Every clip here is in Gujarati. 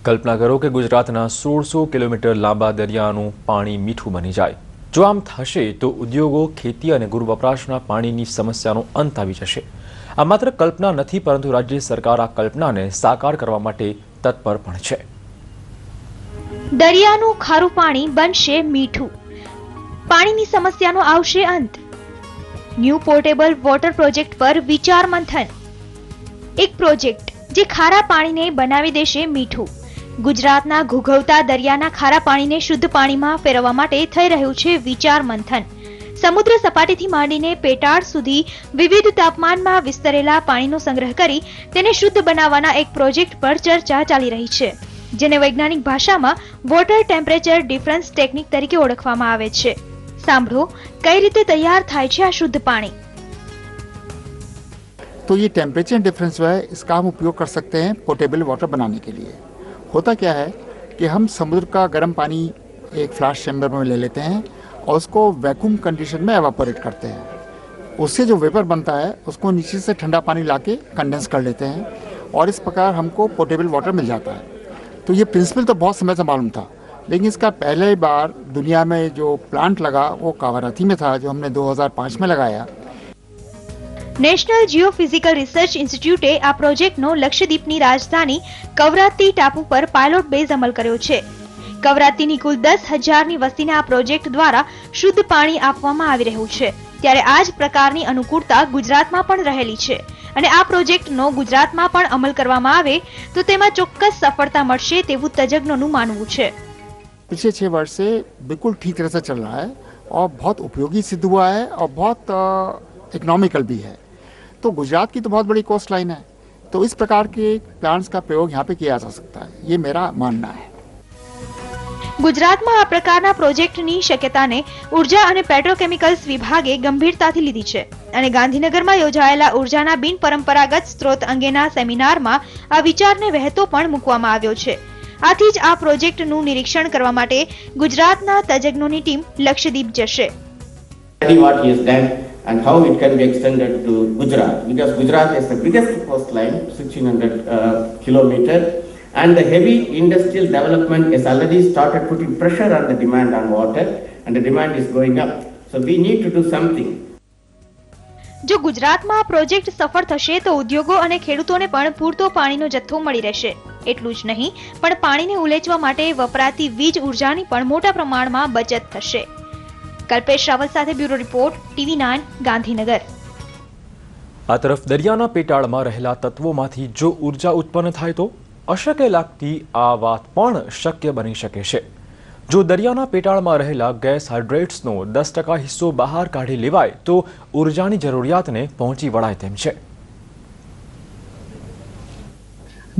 કલ્પના કરો કે ગુજરાતના 1600 કિલોમીટર લાંબા દરિયાનું પાણી મીઠું બની જાય। જો આમ થશે તો ઉદ્યોગો, ખેતી અને ગૃહ વપરાશના પાણીની સમસ્યાનો અંત આવી જશે। આ માત્ર કલ્પના નથી, પરંતુ રાજ્ય સરકાર આ કલ્પનાને સાકાર કરવા માટે તત્પર પણ છે। દરિયાનું ખારું પાણી બનશે મીઠું, પાણીની સમસ્યાનો આવશે અંત। ન્યૂ પોર્ટેબલ વોટર પ્રોજેક્ટ પર વિચાર મંથન। એક પ્રોજેક્ટ જે ખારા પાણીને બનાવી દેશે મીઠું। ગુજરાતના ઘૂઘવતા દરિયાના ખારા પાણીને શુદ્ધ પાણીમાં ફેરવવા માટે થઈ રહ્યું છે વિચાર મંથન। સમુદ્ર સપાટીથી માંડીને પેટાળ સુધી વિવિધ તાપમાનમાં વિસ્તરેલા પાણીનો સંગ્રહ કરી તેને શુદ્ધ બનાવવાના એક પ્રોજેક્ટ પર ચર્ચા ચાલી રહી છે, જેને વૈજ્ઞાનિક ભાષામાં વોટર ટેમ્પરેચર ડિફરન્સ ટેકનિક તરીકે ઓળખવામાં આવે છે। સાંભળો કઈ રીતે તૈયાર થાય છે આ શુદ્ધ પાણી। तो ये टेम्परेचर डिफरेंस जो है इसका हम उपयोग कर सकते हैं पोर्टेबल वाटर बनाने के लिए। होता क्या है कि हम समुद्र का गर्म पानी एक फ्लैश चैम्बर में ले लेते हैं और उसको वैक्यूम कंडीशन में एवापोरेट करते हैं। उससे जो वेपर बनता है उसको नीचे से ठंडा पानी लाके कंडेंस कर लेते हैं और इस प्रकार हमको पोर्टेबल वाटर मिल जाता है। तो ये प्रिंसिपल तो बहुत समय से मालूम था, लेकिन इसका पहले बार दुनिया में जो प्लांट लगा वो कावाराती में था, जो हमने 2005 में लगाया। નેશનલ જીઓફિઝિકલ રિસર્ચ ઇન્સ્ટિટ્યૂટે આ પ્રોજેક્ટનો લક્ષદ્વીપની રાજધાની કવરાત્તી ટાપુ પર પાયલોટ બેઝ અમલ કર્યો છે। કવરાત્તીની કુલ 10,000ની વસ્તીને આ પ્રોજેક્ટ દ્વારા શુદ્ધ પાણી આપવામાં આવી રહ્યું છે, ત્યારે આ જ પ્રકારની અનુકૂળતા ગુજરાતમાં પણ રહેલી છે અને આ પ્રોજેક્ટનો ગુજરાતમાં પણ અમલ કરવામાં આવે તો તેમાં ચોક્કસ સફળતા મળશે તેવું તજજ્ઞોનું માનવું છે। पिछले 6 वर्ष से बिल्कुल ठीक तरह से चल रहा है और बहुत उपयोगी सिद्ध हुआ है और बहुत इकोनॉमिकल भी है। तो गुजरात की तो बहुत बड़ी कोस्ट लाइन है, तो इस प्रकार के प्लांट्स का प्रयोग यहाँ पे किया जा सकता है, ये मेरा मानना है। ગુજરાતમાં આ પ્રકારના પ્રોજેક્ટની શક્યતાને ઉર્જા અને પેટ્રોકેમિકલ્સ વિભાગે ગંભીરતાથી લીધી છે અને ગાંધીનગરમાં યોજાયેલા ઉર્જાના બિનપરંપરાગત સ્ત્રોત અંગેના સેમિનારમાં આ વિચારને વહેતો પણ મૂકવામાં આવ્યો છે। આથી જ આ પ્રોજેક્ટનું નિરીક્ષણ કરવા માટે ગુજરાતના તજજ્ઞોની ટીમ લક્ષદ્વીપ જશે। What he has done and how it can be extended to Gujarat, because Gujarat is the biggest coastline, 1600 kilometer, and the heavy industrial development has already started putting pressure on the demand on water, and the demand is going up. So we need to do something. જો ગુજરાતમાં આ પ્રોજેક્ટ સફળ થશે તો ઉદ્યોગો અને ખેડૂતોને પણ પૂરતો પાણીનો જથ્થો મળી રહેશે। એટલું જ નહીં, પણ પાણીને ઉલેચવા માટે વપરાતી વીજ ઉર્જાની પણ મોટા પ્રમાણમાં બચત થશે। કલ્પેશ રાવલ સાથે બ્યુરો રિપોર્ટ, TV9 ગાંધીનગર। આ તરફ દરિયાના પેટાળમાં રહેલા તત્વોમાંથી જો ઉર્જા ઉત્પન્ન થાય તો અશક્ય લાગતી આ વાત પણ શક્ય બની શકે છે। જો દરિયાના પેટાળમાં રહેલા ગેસ હાઇડ્રેટ્સનો 10% હિસ્સો બહાર કાઢી લેવાય તો ઉર્જાની જરૂરિયાતને પહોંચી વળાય તેમ છે।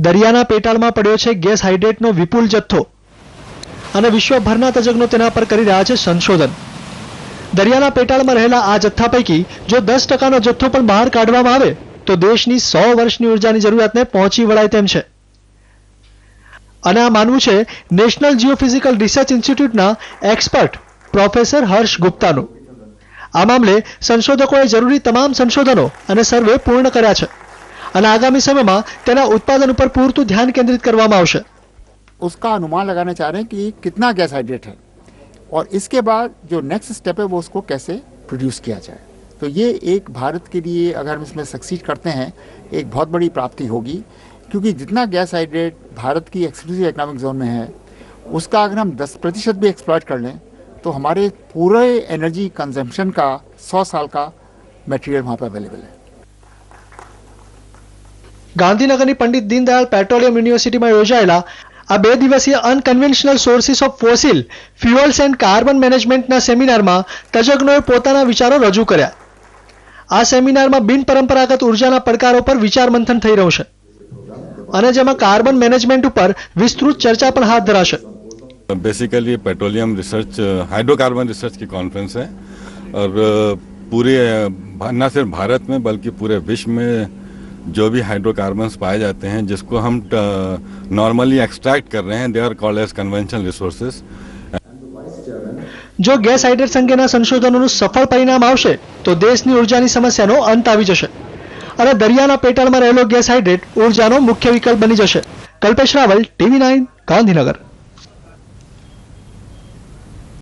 દરિયાના પેટાળમાં પડ્યો છે ગેસ હાઇડ્રેટનો વિપુલ જથ્થો અને વિશ્વભરના તજજ્ઞો તેના પર કરી રહ્યા છે સંશોધન। દરિયાના પેટાળમાં રહેલા આ જથ્થા પૈકી જો 10%નો જથ્થો પણ બહાર કાઢવામાં આવે તો દેશની 100 વર્ષની ઉર્જાની જરૂરિયાતને પહોંચી વળાય તેમ છે અને આ માનવું છે નેશનલ જીઓફિઝિકલ રિસર્ચ ઇન્સ્ટિટ્યૂટના એક્સપર્ટ પ્રોફેસર હર્ષ ગુપ્તાનું। આ મામલે સંશોધકોએ જરૂરી તમામ સંશોધનો અને સર્વે પૂર્ણ કર્યા છે અને આગામી સમયમાં તેના ઉત્પાદન ઉપર પૂરતું ધ્યાન કેન્દ્રિત કરવામાં આવશે। उसका अनुमान लगाना चाह रहे हैं कि कितना गैस हाइड्रेट है और इसके बाद जो नेक्स्ट स्टेप है वो उसको कैसे प्रोड्यूस किया जाए। तो ये एक भारत के लिए अगर हम इसमें सक्सीड करते हैं एक बहुत बड़ी प्राप्ति होगी, क्योंकि जितना गैस हाइड्रेट भारत की एक्सक्लूसिव इकोनॉमिक जोन में है उसका अगर हम 10% भी एक्सप्लॉइट कर लें तो हमारे पूरे एनर्जी कंजम्पशन का 100 साल का मटेरियल वहाँ पर अवेलेबल है। ગાંધીનગરની પંડિત દીનદયાળ પેટ્રોલિયમ યુનિવર્સિટીમાં યોજાયેલા આ 2 દિવસીય unconventional sources of fossil fuels and carbon મેનેજમેન્ટના સેમિનારમાં તજજ્ઞોએ પોતાના વિચારો રજૂ કર્યા। આ સેમિનારમાં બિનપરંપરાગત ઉર્જાના પડકારો પર વિચાર મંથન થઈ રહ્યું છે અને જેમાં કાર્બન મેનેજમેન્ટ ઉપર વિસ્તૃત ચર્ચા પણ હાથ ધરાશે। Basically petroleum research, hydrocarbon research की कॉन्फ्रेंस है और पूरे न सिर्फ भारत में बल्कि पूरे विश्व में जो भी हाइड्रोकार्बन्स पाए जाते हैं जिसको हम नॉर्मली एक्सट्रैक्ट कर रहे हैं, they are called as conventional resources. જો ગેસ હાઇડ્રેટ્સ અંગેના સંશોધનોનું સફળ પરિણામ આવશે તો દેશની ઉર્જાની સમસ્યાનો અંત આવી જશે અને દરિયાના પેટાળમાં રહેલો ગેસ હાઇડ્રેટ ઉર્જાનો મુખ્ય વિકલ્પ બની જશે। કલ્પેશ રાવલ, TV9 ગાંધીનગર।